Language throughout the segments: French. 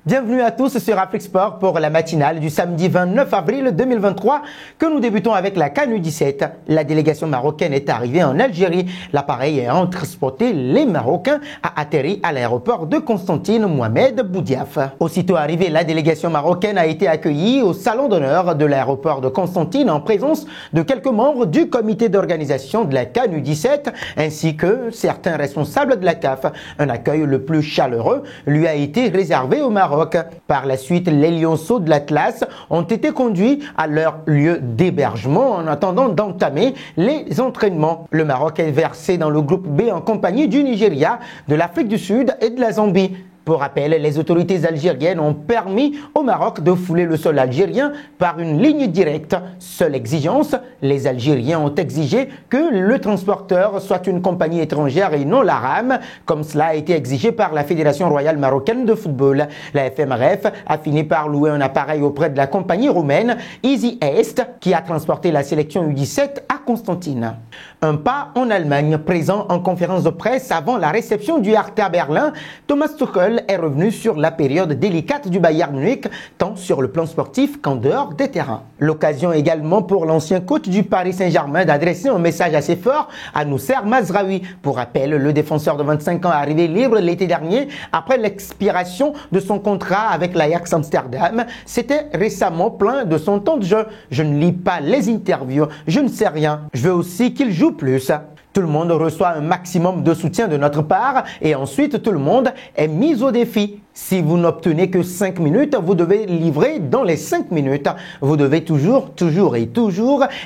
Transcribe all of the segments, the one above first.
Bienvenue à tous sur Afrique Sport pour la matinale du samedi 29 avril 2023 que nous débutons avec la CAN U17. La délégation marocaine est arrivée en Algérie. L'appareil ayant transporté les Marocains a atterri à l'aéroport de Constantine Mohamed Boudiaf. Aussitôt arrivée, la délégation marocaine a été accueillie au salon d'honneur de l'aéroport de Constantine en présence de quelques membres du comité d'organisation de la CAN U17 ainsi que certains responsables de la CAF. Un accueil le plus chaleureux lui a été réservé au Maroc. Par la suite, les lionceaux de l'Atlas ont été conduits à leur lieu d'hébergement en attendant d'entamer les entraînements. Le Maroc est versé dans le groupe B en compagnie du Nigeria, de l'Afrique du Sud et de la Zambie. Pour rappel, les autorités algériennes ont permis au Maroc de fouler le sol algérien par une ligne directe. Seule exigence, les Algériens ont exigé que le transporteur soit une compagnie étrangère et non l'ARAM, comme cela a été exigé par la Fédération royale marocaine de football. La FMRF a fini par louer un appareil auprès de la compagnie roumaine Easy Est, qui a transporté la sélection U17 à Constantine. Un pas en Allemagne, présent en conférence de presse avant la réception du Hertha Berlin, Thomas Tuchel est revenu sur la période délicate du Bayern Munich, tant sur le plan sportif qu'en dehors des terrains. L'occasion également pour l'ancien coach du Paris Saint-Germain d'adresser un message assez fort à Nousser Mazraoui. Pour rappel, le défenseur de 25 ans est arrivé libre l'été dernier après l'expiration de son contrat avec l'Ajax Amsterdam. S'était récemment plaint de son temps de jeu. Je ne lis pas les interviews, je ne sais rien. Je veux aussi qu'il joue plus. Tout le monde reçoit un maximum de soutien de notre part et ensuite tout le monde est mis au défi. Si vous n'obtenez que 5 minutes, vous devez livrer dans les 5 minutes. Vous devez toujours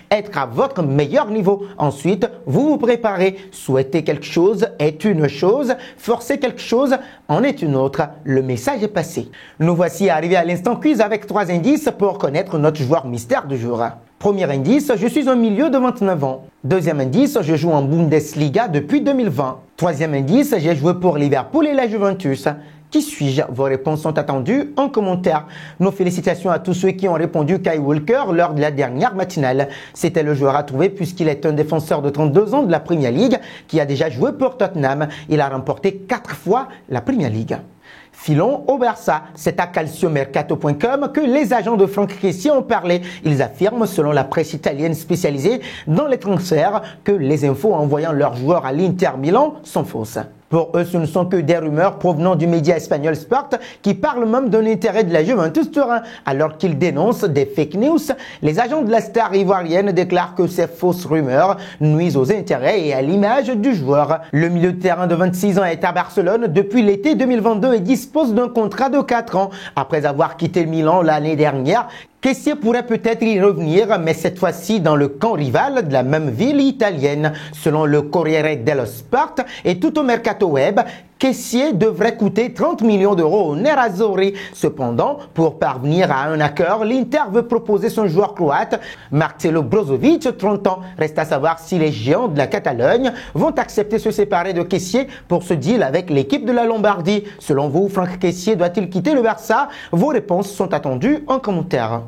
être à votre meilleur niveau. Ensuite, vous vous préparez. Souhaiter quelque chose est une chose, forcer quelque chose en est une autre. Le message est passé. Nous voici arrivés à l'instant quiz avec 3 indices pour connaître notre joueur mystère du jour. Premier indice, je suis un milieu de 29 ans. Deuxième indice, je joue en Bundesliga depuis 2020. Troisième indice, j'ai joué pour Liverpool et la Juventus. Qui suis-je? Vos réponses sont attendues en commentaire. Nos félicitations à tous ceux qui ont répondu Kyle Walker lors de la dernière matinale. C'était le joueur à trouver puisqu'il est un défenseur de 32 ans de la Premier League qui a déjà joué pour Tottenham. Il a remporté 4 fois la Premier League. Filons au Barça. C'est à calciomercato.com que les agents de Franck Kessié ont parlé. Ils affirment, selon la presse italienne spécialisée dans les transferts, que les infos envoyant leurs joueurs à l'Inter Milan sont fausses. Pour eux, ce ne sont que des rumeurs provenant du média espagnol Sport qui parlent même d'un intérêt de la Juventus Turin. Alors qu'ils dénoncent des fake news, les agents de la star ivoirienne déclarent que ces fausses rumeurs nuisent aux intérêts et à l'image du joueur. Le milieu de terrain de 26 ans est à Barcelone depuis l'été 2022 et dispose d'un contrat de 4 ans. Après avoir quitté Milan l'année dernière, Kessié pourrait peut-être y revenir, mais cette fois-ci dans le camp rival de la même ville italienne. Selon le Corriere dello Sport et tout au Mercato Web, Kessié devrait coûter 30 millions d'euros au Nerazzurri. Cependant, pour parvenir à un accord, l'Inter veut proposer son joueur croate, Marcelo Brozovic, 30 ans. Reste à savoir si les géants de la Catalogne vont accepter de se séparer de Kessié pour ce deal avec l'équipe de la Lombardie. Selon vous, Franck Kessié doit-il quitter le Barça? Vos réponses sont attendues en commentaire.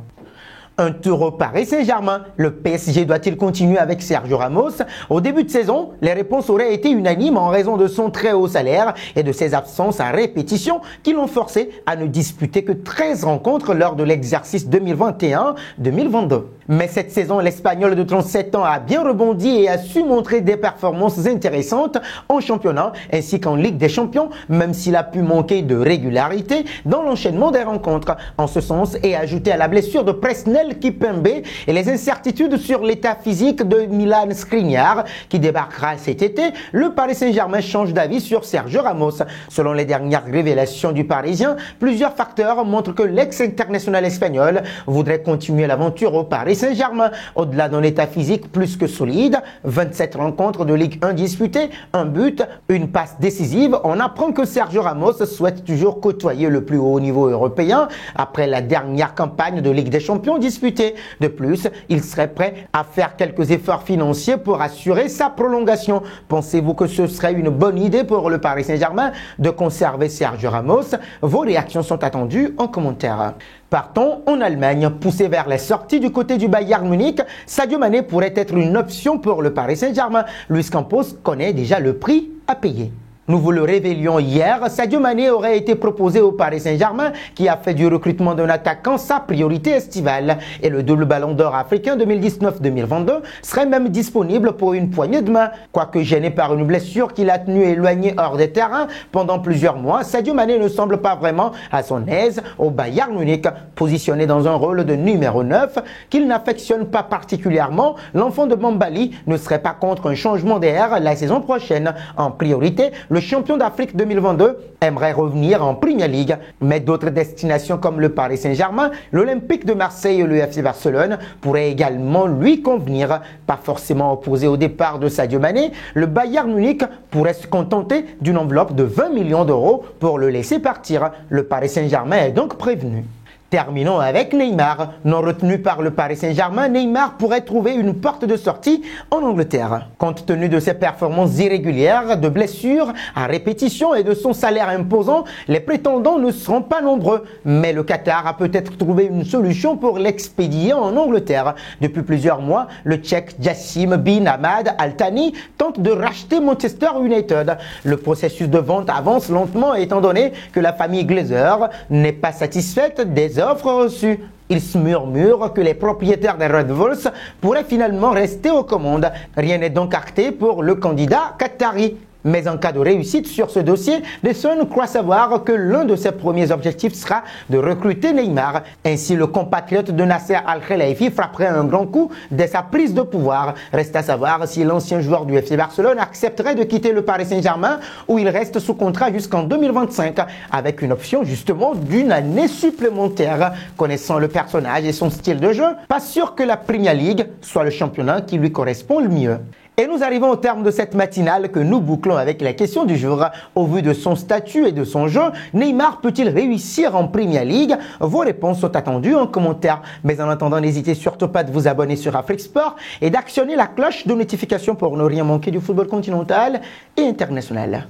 Un tour au Paris Saint-Germain. Le PSG doit-il continuer avec Sergio Ramos? Au début de saison, les réponses auraient été unanimes en raison de son très haut salaire et de ses absences à répétition qui l'ont forcé à ne disputer que 13 rencontres lors de l'exercice 2021-2022. Mais cette saison, l'Espagnol de 37 ans a bien rebondi et a su montrer des performances intéressantes en championnat ainsi qu'en Ligue des Champions, même s'il a pu manquer de régularité dans l'enchaînement des rencontres. En ce sens, et ajouté à la blessure de Presnel Kimpembe et les incertitudes sur l'état physique de Milan Skriniar qui débarquera cet été, le Paris Saint-Germain change d'avis sur Sergio Ramos. Selon les dernières révélations du Parisien, plusieurs facteurs montrent que l'ex-international espagnol voudrait continuer l'aventure au Paris Saint-Germain. Au-delà d'un état physique plus que solide, 27 rencontres de Ligue 1 disputées, un but, une passe décisive, on apprend que Sergio Ramos souhaite toujours côtoyer le plus haut niveau européen après la dernière campagne de Ligue des Champions disputée. De plus, il serait prêt à faire quelques efforts financiers pour assurer sa prolongation. Pensez-vous que ce serait une bonne idée pour le Paris Saint-Germain de conserver Sergio Ramos? Vos réactions sont attendues en commentaire. Partons en Allemagne, poussé vers la sortie du côté du Bayern Munich, Sadio Mané pourrait être une option pour le Paris Saint-Germain. Luis Campos connaît déjà le prix à payer. Nous vous le révélions hier, Sadio Mané aurait été proposé au Paris Saint-Germain qui a fait du recrutement d'un attaquant sa priorité estivale. Et le double ballon d'or africain 2019-2022 serait même disponible pour une poignée de main. Quoique gêné par une blessure qui l'a tenu éloigné hors des terrains pendant plusieurs mois, Sadio Mané ne semble pas vraiment à son aise au Bayern Munich. Positionné dans un rôle de numéro 9 qu'il n'affectionne pas particulièrement, l'enfant de Bambali ne serait pas contre un changement d'air la saison prochaine. En priorité, le champion d'Afrique 2022 aimerait revenir en Premier League, mais d'autres destinations comme le Paris Saint-Germain, l'Olympique de Marseille et le FC Barcelone pourraient également lui convenir. Pas forcément opposé au départ de Sadio Mané, le Bayern Munich pourrait se contenter d'une enveloppe de 20 millions d'euros pour le laisser partir. Le Paris Saint-Germain est donc prévenu. Terminons avec Neymar. Non retenu par le Paris Saint-Germain, Neymar pourrait trouver une porte de sortie en Angleterre. Compte tenu de ses performances irrégulières, de blessures à répétition et de son salaire imposant, les prétendants ne seront pas nombreux. Mais le Qatar a peut-être trouvé une solution pour l'expédier en Angleterre. Depuis plusieurs mois, le Tchèque Jassim Bin Ahmad Al Thani tente de racheter Manchester United. Le processus de vente avance lentement étant donné que la famille Glazer n'est pas satisfaite des offres reçues. Il se murmure que les propriétaires des Red Bulls pourraient finalement rester aux commandes. Rien n'est donc acté pour le candidat qatari. Mais en cas de réussite sur ce dossier, The Sun croit savoir que l'un de ses premiers objectifs sera de recruter Neymar. Ainsi, le compatriote de Nasser Al-Khelaifi frapperait un grand coup dès sa prise de pouvoir. Reste à savoir si l'ancien joueur du FC Barcelone accepterait de quitter le Paris Saint-Germain où il reste sous contrat jusqu'en 2025 avec une option justement d'une année supplémentaire. Connaissant le personnage et son style de jeu, pas sûr que la Premier League soit le championnat qui lui correspond le mieux. Et nous arrivons au terme de cette matinale que nous bouclons avec la question du jour. Au vu de son statut et de son jeu, Neymar peut-il réussir en Premier League? Vos réponses sont attendues en commentaire. Mais en attendant, n'hésitez surtout pas de vous abonner sur Afrique Sport et d'actionner la cloche de notification pour ne rien manquer du football continental et international.